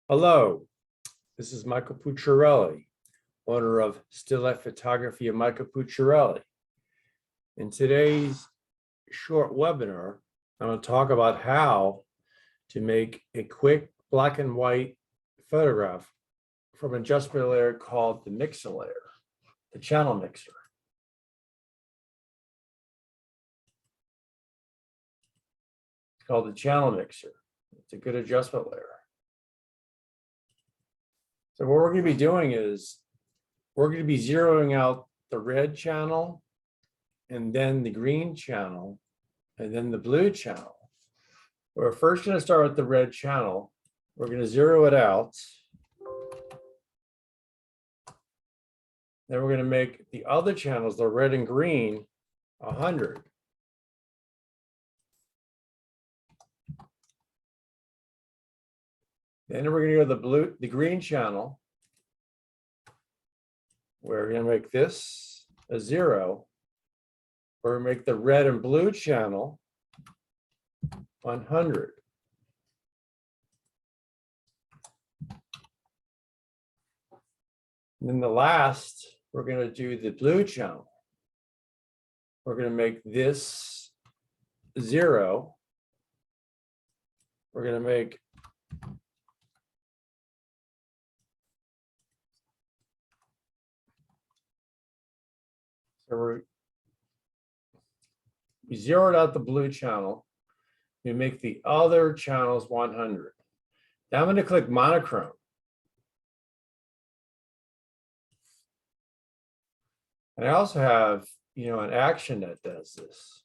Hello, this is Michael Pucciarelli, owner of Still Life Photography of Michael Pucciarelli. In today's short webinar, I'm going to talk about how to make a quick black and white photograph from an adjustment layer called the mixer layer, the channel mixer. It's called the channel mixer. It's a good adjustment layer. So what we're going to be doing is we're going to be zeroing out the red channel and then the green channel and then the blue channel. We're first going to start with the red channel. We're going to zero it out. Then we're going to make the other channels, the red and green, 100. Then we're going to go to the green channel. We're going to make this a 0. We're going to make the red and blue channel 100. And then the last, we're going to do the blue channel. We're going to make this 0. We're going to make we zeroed out the blue channel. We make the other channels 100. Now I'm going to click Monochrome. And I also have, an action that does this.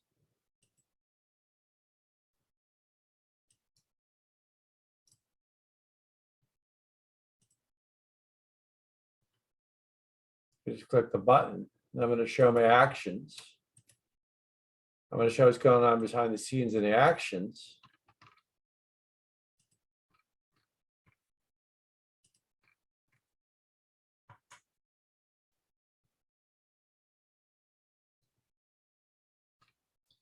Just click the button. And I'm going to show my actions. I'm going to show what's going on behind the scenes in the actions.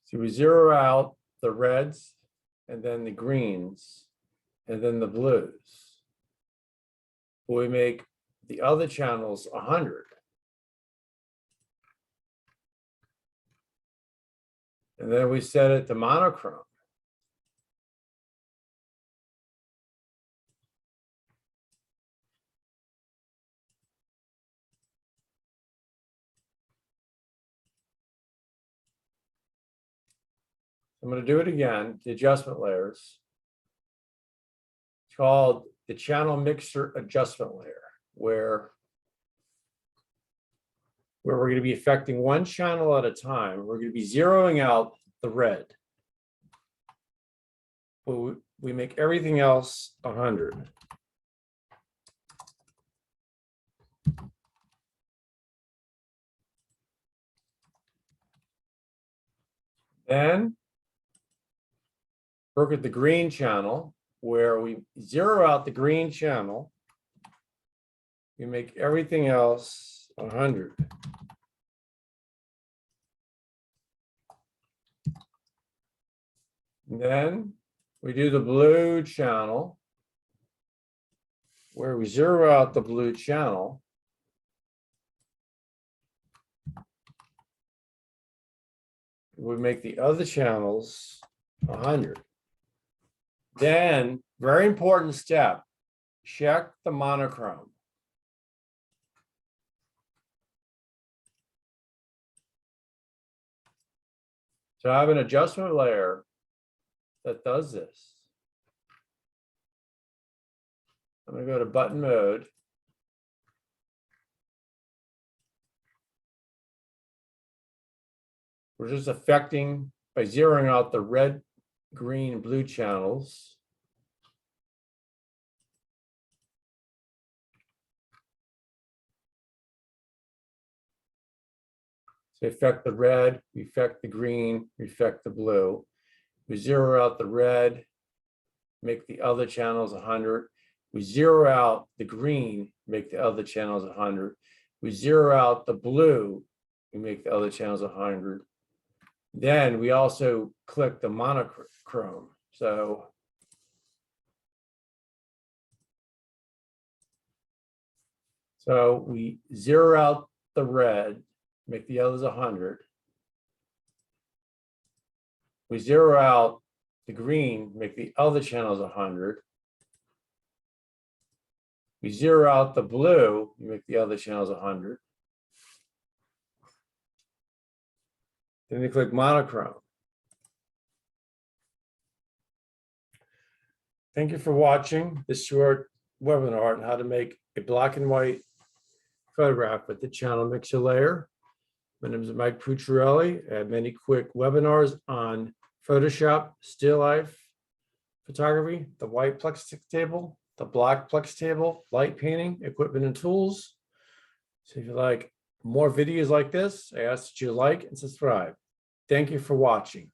So we zero out the reds and then the greens and then the blues. We make the other channels 100. And then we set it to monochrome. I'm going to do it again, the adjustment layers. It's called the channel mixer adjustment layer, where we're going to be affecting one channel at a time. We're going to be zeroing out the red. We make everything else 100. Then work at the green channel, where we zero out the green channel. We make everything else 100. And then we do the blue channel, where we zero out the blue channel. We make the other channels 100. Then, very important step, check the monochrome. So I have an adjustment layer that does this. I'm going to go to button mode. We're just affecting by zeroing out the red, green, and blue channels. So we affect the red, we affect the green, we affect the blue. We zero out the red, make the other channels 100. We zero out the green, make the other channels 100. We zero out the blue, we make the other channels 100. Then we also click the monochrome. So So we zero out the red, make the others 100. We zero out the green, make the other channels 100. We zero out the blue, you make the other channels 100. Then we click monochrome. Thank you for watching this short webinar on how to make a black and white photograph with the channel mixer layer. My name is Mike Pucciarelli. I have many quick webinars on Photoshop, still life photography, the white plex table, the black plex table, light painting, equipment and tools. So if you like more videos like this, I ask that you like and subscribe. Thank you for watching.